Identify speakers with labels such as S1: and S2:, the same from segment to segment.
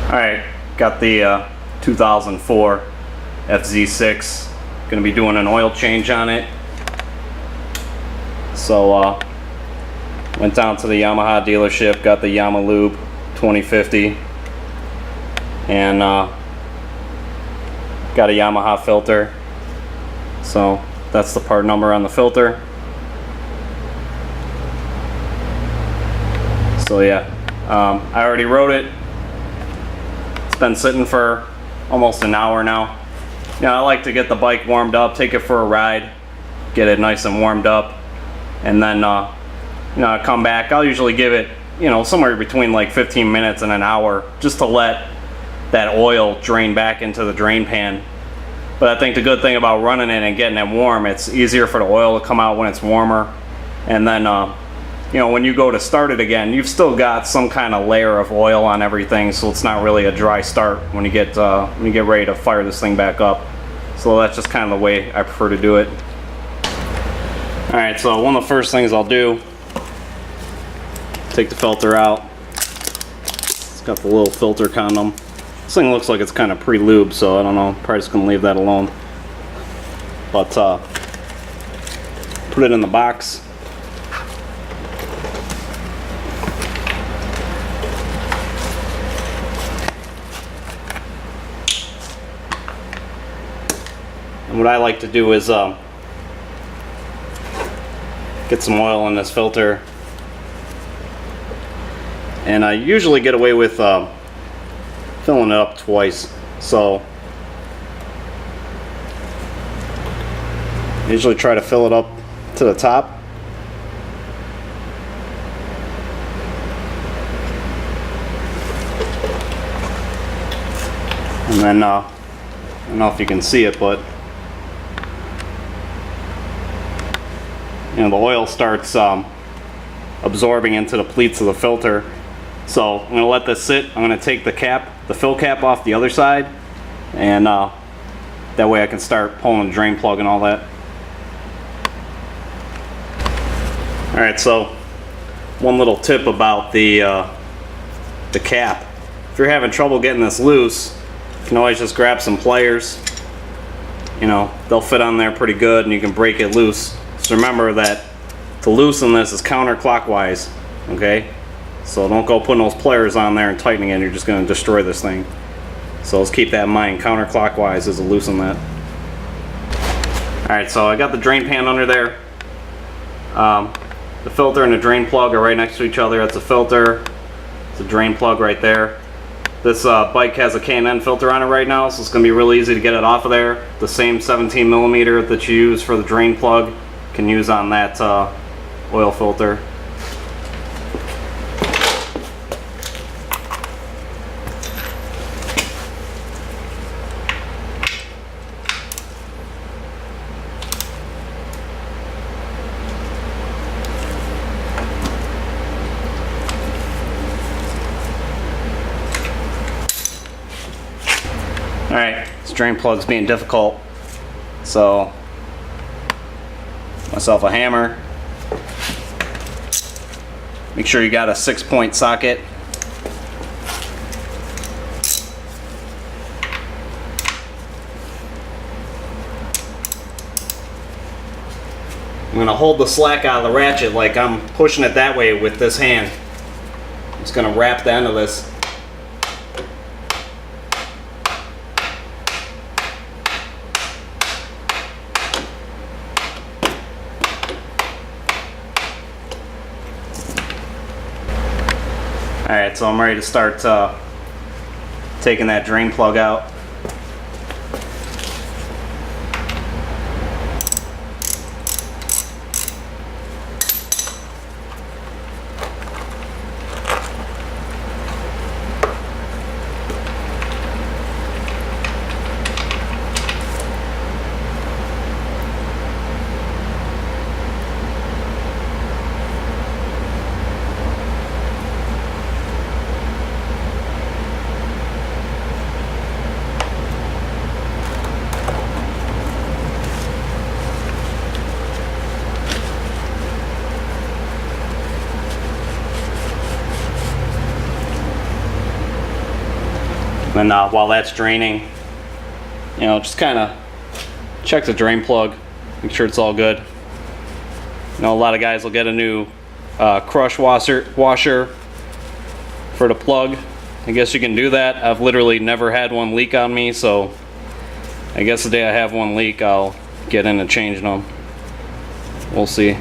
S1: Alright, got the 2004 FZ6. Gonna be doing an oil change on it. So went down to the Yamaha dealership, got the Yamalube 2050, and got a Yamaha filter. So that's the part number on the filter. So yeah, I already wrote it. It's been sitting for almost an hour now. I like to get the bike warmed up, take it for a ride, get it nice and warmed up, and then I come back. I'll usually give it somewhere between like 15 minutes and an hour just to let that oil drain back into the drain pan. But I think the good thing about running it and getting it warm, it's easier for the oil to come out when it's warmer. And then when you go to start it again, you've still got some kind of layer of oil on everything, so it's not really a dry start when you get ready to fire this thing back up. So that's just kind of the way I prefer to do it. Alright, so one of the first things I'll do, take the filter out. It's got the little filter condom. This thing looks like it's kind of pre-lubed, so I don't know, probably just gonna leave that alone. But put it in the box. And what I like to do is get some oil in this filter, and I usually get away with filling it up twice. So I usually try to fill it up to the top, and then I don't know if you can see it, but the oil starts absorbing into the pleats of the filter. So I'm going to let this sit. I'm going to take the fill cap off the other side, and that way I can start pulling the drain plug and all that. Alright, so one little tip about the cap. If you're having trouble getting this loose, you can always just grab some pliers. They'll fit on there pretty good, and you can break it loose. So remember that to loosen this is counterclockwise, okay? So don't go putting those pliers on there and tightening it, you're just going to destroy this thing. So let's keep that in mind, counterclockwise is to loosen that. Alright, so I got the drain pan under there. The filter and the drain plug are right next to each other. That's a filter, it's a drain plug right there. This bike has a K&N filter on it right now, so it's going to be really easy to get it off of there. The same 17mm that you use for the drain plug can use on that oil filter. Alright, this drain plug's being difficult, so myself a hammer. Make sure you got a 6-point socket. I'm going to hold the slack out of the ratchet like I'm pushing it that way with this hand. I'm just going to wrap the end of this. Alright, so I'm ready to start taking that drain plug out. And while that's draining, you know, just kind of check the drain plug, make sure it's all good. You know, a lot of guys will get a new crush washer for the plug. I guess you can do that. I've literally never had one leak on me, so I guess the day I have one leak, I'll get into changing them. We'll see.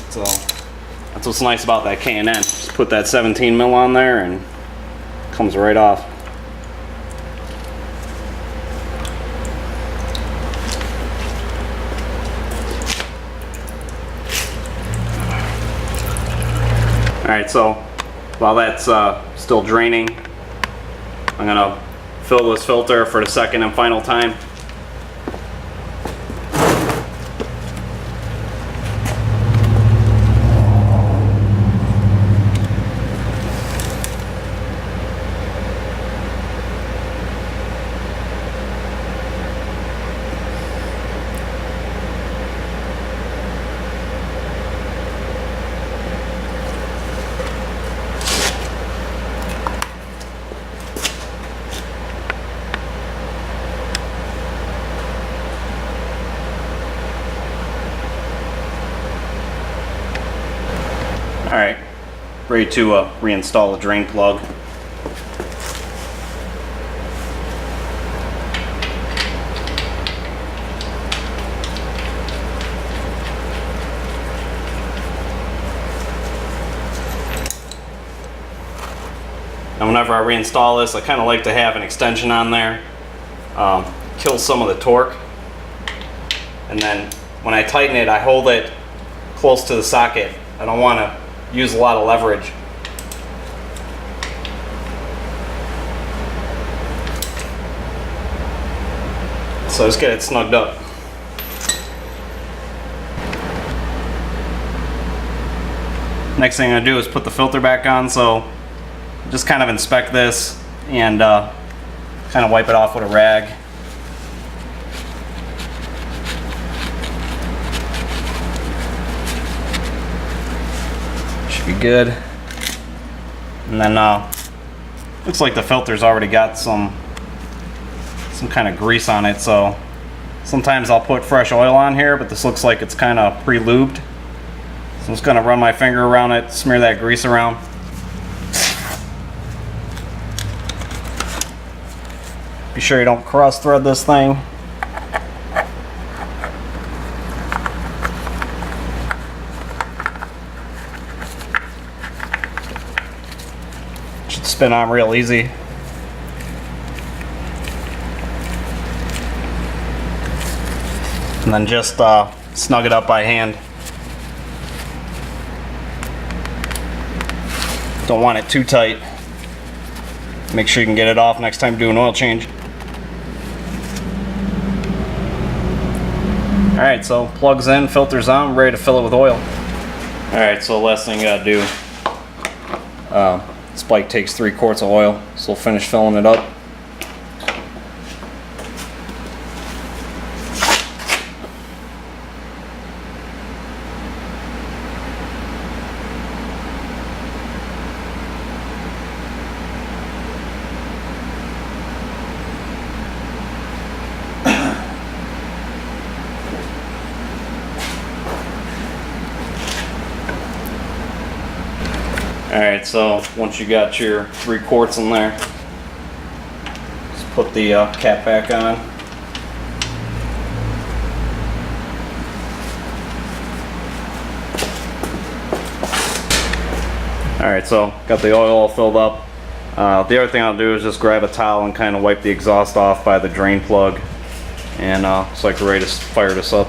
S1: So that's what's nice about that K&N. Just put that 17 mil on there and it comes right off. Alright, so while that's still draining, I'm gonna fill this filter for the second and final time. Alright, ready to reinstall the drain plug. And whenever I reinstall this, I kind of like to have an extension on there. Kills some of the torque. And then when I tighten it, I hold it close to the socket. I don't want to use a lot of leverage. So just get it snugged up. Next thing I'm gonna do is put the filter back on, so just kind of inspect this and kind of wipe it off with a rag. Should be good. And then looks like the filter's already got some kind of grease on it, so sometimes I'll put fresh oil on here, but this looks like it's kind of pre-lubed. So I'm just gonna run my finger around it, smear that grease around. Be sure you don't cross thread this thing. Should spin on real easy. And then just snug it up by hand. Don't want it too tight. Make sure you can get it off next time you do an oil change. Alright, so plugs in, filters on, I'm ready to fill it with oil. Alright, so the last thing you gotta do, this bike takes 3 quarts of oil, so we'll finish filling it up. Alright, so once you got your 3 quarts in there, just put the cap back on. Alright, so got the oil all filled up. The other thing I'll do is just grab a towel and kind of wipe the exhaust off by the drain plug, and it's like we're ready to fire this up.